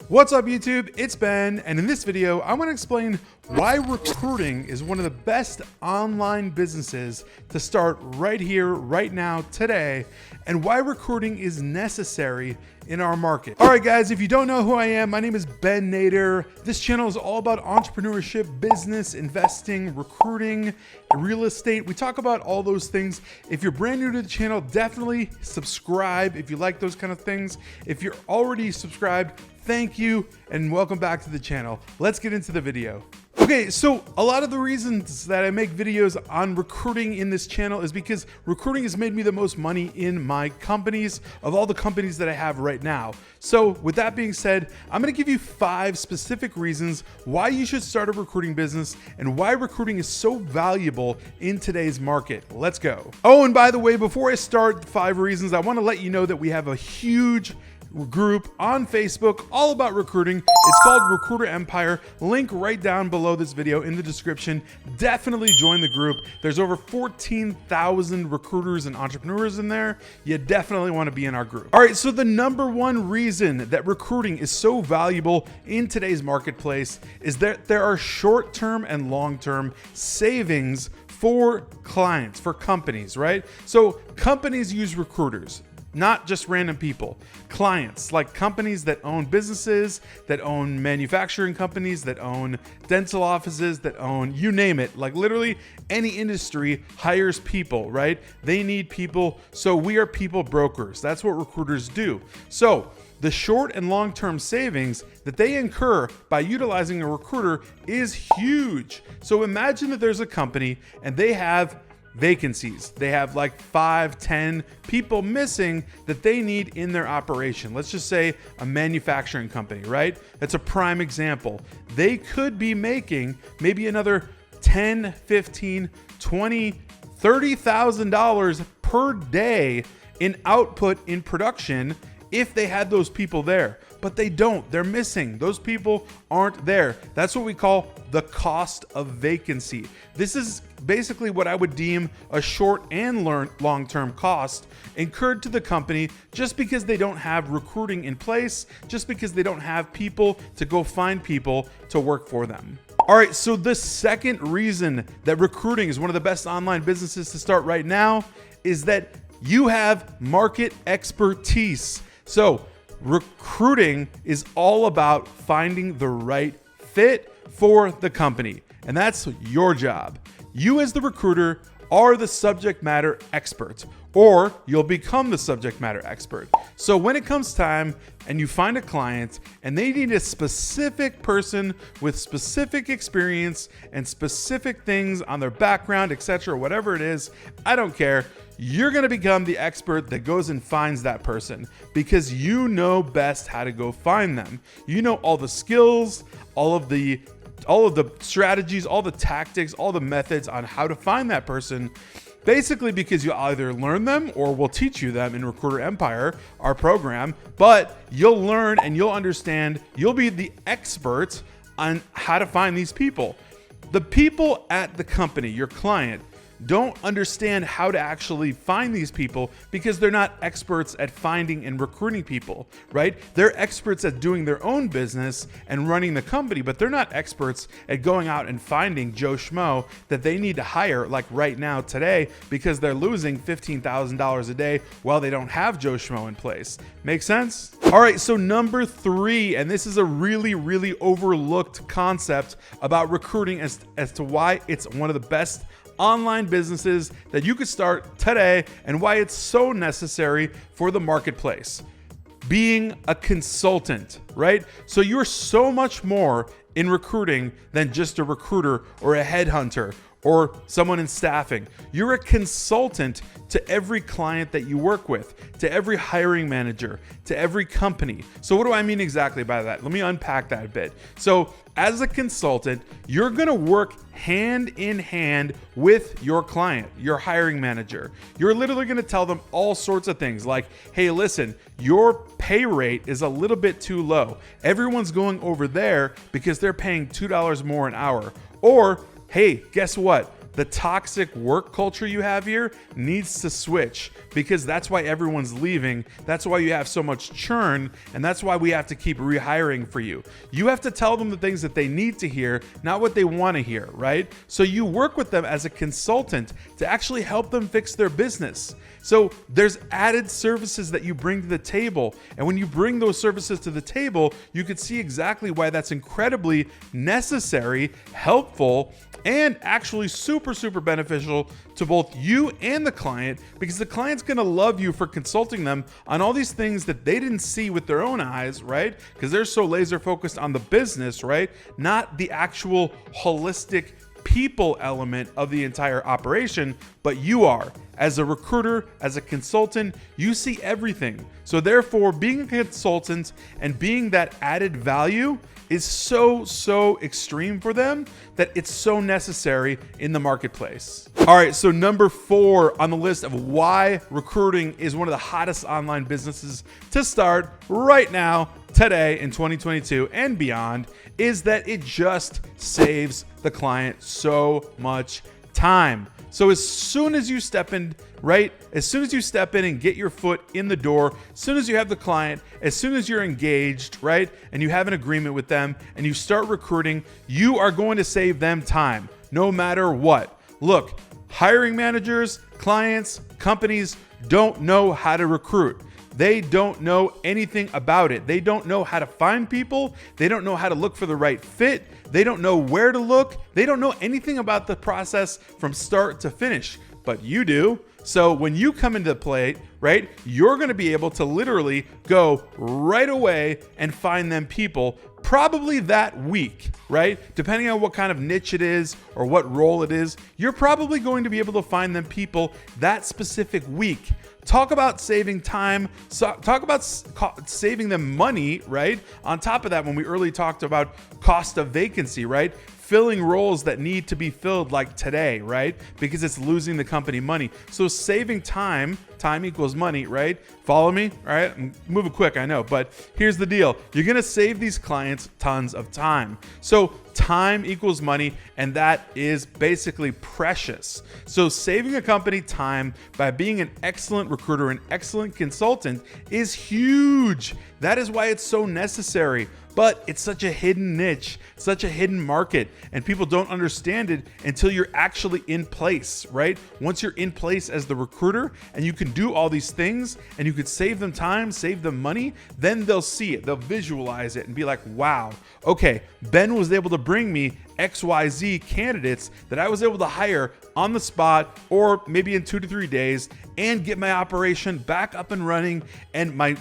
What's up YouTube? It's Ben, and in this video, I want to explain why recruiting is one of the best online businesses to start right here, right now, today, and why recruiting is necessary in our market. All right, guys, if you don't know who I am, my name is Ben Nader. This channel is all about entrepreneurship, business, investing, recruiting, real estate. We talk about all those things. If you're brand new to the channel, definitely subscribe if you like those kind of things. If you're already subscribed, thank you and welcome back to the channel. Let's get into the video. Okay, so a lot of the reasons that I make videos on recruiting in this channel is because recruiting has made me the most money in my companies, of all the companies that I have right now. So with that being said, I'm gonna give you 5 specific reasons why you should start a recruiting business and why recruiting is so valuable in today's market. Let's go. Oh, and by the way, before I start the 5 reasons, I wanna let you know that we have a huge group on Facebook all about recruiting. It's called Recruiter Empire. Link right down below this video in the description. Definitely join the group. There's over 14,000 recruiters and entrepreneurs in there. You definitely want to be in our group. All right, so the number one reason that recruiting is so valuable in today's marketplace is that there are short-term and long-term savings for clients, for companies, right? So companies use recruiters, not just random people. Clients, like companies that own businesses, that own manufacturing companies, that own dental offices, that own, you name it, like literally any industry hires people, right? They need people, so we are people brokers. That's what recruiters do. So the short and long-term savings that they incur by utilizing a recruiter is huge. So imagine that there's a company and they have vacancies. They have like 5, 10 people missing that they need in their operation. Let's just say a manufacturing company, right? That's a prime example. They could be making maybe another $10, $15, $20, $30,000 per day in output in production if they had those people there, but they don't. They're missing. Those people aren't there. That's what we call the cost of vacancy. This is basically what I would deem a short and long-term cost incurred to the company just because they don't have recruiting in place, just because they don't have people to go find people to work for them. All right, so the second reason that recruiting is one of the best online businesses to start right now is that you have market expertise. So recruiting is all about finding the right fit for the company, and that's your job. You as the recruiter are the subject matter expert, or you'll become the subject matter expert. So when it comes time and you find a client and they need a specific person with specific experience and specific things on their background, etc., whatever it is, I don't care. You're going to become the expert that goes and finds that person because you know best how to go find them. You know all the skills, all of the strategies, all the tactics, all the methods on how to find that person, basically because you either learn them or we'll teach you them in Recruiter Empire, our program, but you'll learn and you'll understand, you'll be the expert on how to find these people. The people at the company, your client, don't understand how to actually find these people because they're not experts at finding and recruiting people, right? They're experts at doing their own business and running the company, but they're not experts at going out and finding Joe Schmo that they need to hire like right now today because they're losing $15,000 a day while they don't have Joe Schmo in place. Make sense? All right, so number 3, and this is a really, really overlooked concept about recruiting as to why it's one of the best online businesses that you could start today and why it's so necessary for the marketplace. Being a consultant, right? So you're so much more in recruiting than just a recruiter or a headhunter or someone in staffing. You're a consultant to every client that you work with, to every hiring manager, to every company. So what do I mean exactly by that? Let me unpack that a bit. So as a consultant, you're gonna work hand in hand with your client, your hiring manager. You're literally gonna tell them all sorts of things like, hey, listen, your pay rate is a little bit too low. Everyone's going over there because they're paying $2 more an hour. Or, hey, guess what? the toxic work culture you have here needs to switch, because that's why everyone's leaving. That's why you have so much churn, and that's why we have to keep rehiring for you. You have to tell them the things that they need to hear, not what they want to hear, right? So you work with them as a consultant to actually help them fix their business. So there's added services that you bring to the table. And when you bring those services to the table, you can see exactly why that's incredibly necessary, helpful, and actually super, super beneficial to both you and the client, because the client's going to love you for consulting them on all these things that they didn't see with their own eyes, right? Because they're so laser focused on the business, right? Not the actual holistic people element of the entire operation, but you are. As a recruiter, as a consultant, you see everything. So therefore, being a consultant and being that added value is so extreme for them that it's so necessary in the marketplace. All right, so number 4 on the list of why recruiting is one of the hottest online businesses to start right now, today in 2022 and beyond, is that it just saves the client so much time. So as soon as you step in, right? As soon as you step in and get your foot in the door, as soon as you have the client, as soon as you're engaged, right? And you have an agreement with them and you start recruiting, you are going to save them time no matter what. Look, hiring managers, clients, companies don't know how to recruit. They don't know anything about it. They don't know how to find people. They don't know how to look for the right fit. They don't know where to look. They don't know anything about the process from start to finish, but you do. So when you come into play, right, you're going to be able to literally go right away and find them people probably that week, right? Depending on what kind of niche it is or what role it is, you're probably going to be able to find them people that specific week. Talk about saving time. So talk about saving them money, right? On top of that, when we earlier talked about cost of vacancy, right? Filling roles that need to be filled like today, right? Because it's losing the company money. So saving time equals money, right? Follow me, all right? I'm moving quick, I know, but here's the deal. You're gonna save these clients tons of time. So time equals money, and that is basically precious. So saving a company time by being an excellent recruiter, an excellent consultant is huge. That is why it's so necessary. But it's such a hidden niche, such a hidden market, and people don't understand it until you're actually in place, right? Once you're in place as the recruiter and you can do all these things and you could save them time, save them money, then they'll see it, they'll visualize it and be like, wow, okay, Ben was able to bring me XYZ candidates that I was able to hire on the spot or maybe in 2 to 3 days and get my operation back up and running and my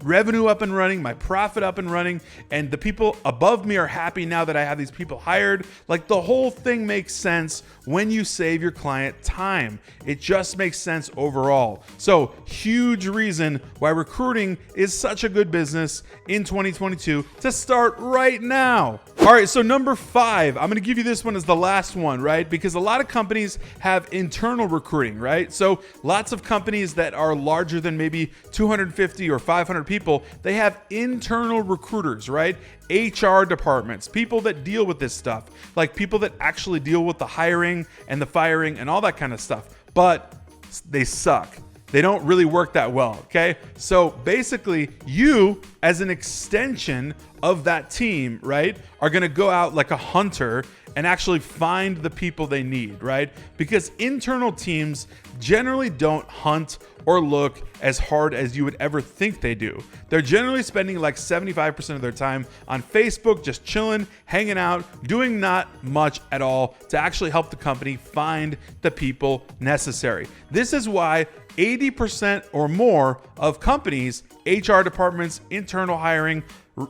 revenue up and running, my profit up and running, and the people above me are happy now that I have these people hired. Like, the whole thing makes sense when you save your client time. It just makes sense overall. So, huge reason why recruiting is such a good business in 2022 to start right now. All right, so number 5, I'm gonna give you this one as the last one, right? Because a lot of companies have internal recruiting, right? So lots of companies that are larger than maybe 250 or 500 people, they have internal recruiters, right? HR departments, people that deal with this stuff, like people that actually deal with the hiring and the firing and all that kind of stuff, but they suck. They don't really work that well, okay? So basically, you as an extension of that team, right, are gonna go out like a hunter and actually find the people they need, right? Because internal teams generally don't hunt or look as hard as you would ever think they do. They're generally spending like 75% of their time on Facebook, just chilling, hanging out, doing not much at all to actually help the company find the people necessary. This is why 80% or more of companies, HR departments, internal hiring,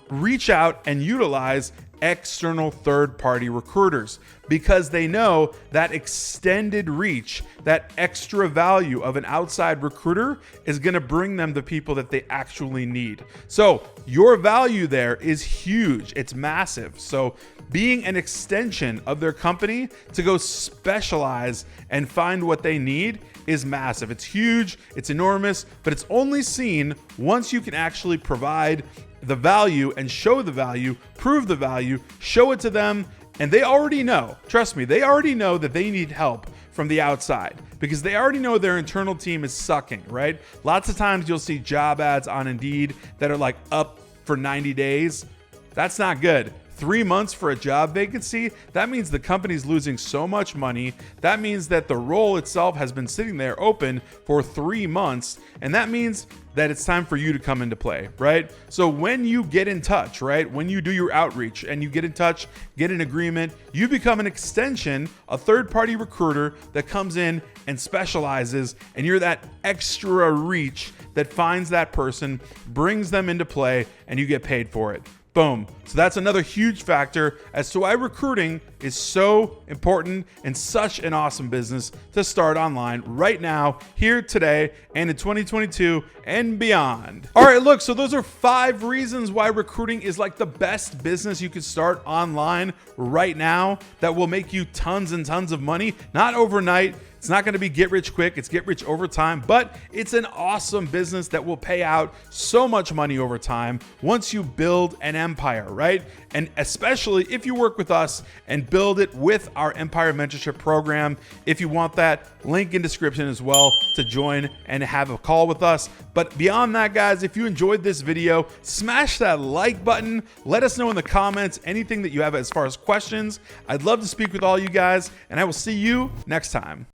reach out and utilize external third-party recruiters because they know that extended reach, that extra value of an outside recruiter is going to bring them the people that they actually need. So your value there is huge. It's massive. So being an extension of their company to go specialize and find what they need is massive. It's huge. It's enormous, but it's only seen once you can actually provide the value and show the value, prove the value, show it to them, And they already know, trust me, they already know that they need help from the outside because they already know their internal team is sucking, right? Lots of times you'll see job ads on Indeed that are like up for 90 days. That's not good. 3 months for a job vacancy, that means the company's losing so much money. That means that the role itself has been sitting there open for 3 months. And that means that it's time for you to come into play, right? So when you get in touch, right? When you do your outreach and you get in touch, get an agreement, you become an extension, a third-party recruiter that comes in and specializes, and you're that extra reach that finds that person, brings them into play, and you get paid for it. Boom. So that's another huge factor as to why recruiting is so important and such an awesome business to start online right now, here today, and in 2022 and beyond. All right, look, so those are 5 reasons why recruiting is like the best business you could start online right now that will make you tons and tons of money, not overnight. It's not going to be get rich quick. It's get rich over time, but it's an awesome business that will pay out so much money over time once you build an empire, right? And especially if you work with us and build it with our Empire Mentorship program. If you want that, link in description as well to join and have a call with us. But beyond that, guys, if you enjoyed this video, smash that like button. Let us know in the comments anything that you have as far as questions. I'd love to speak with all you guys, and I will see you next time.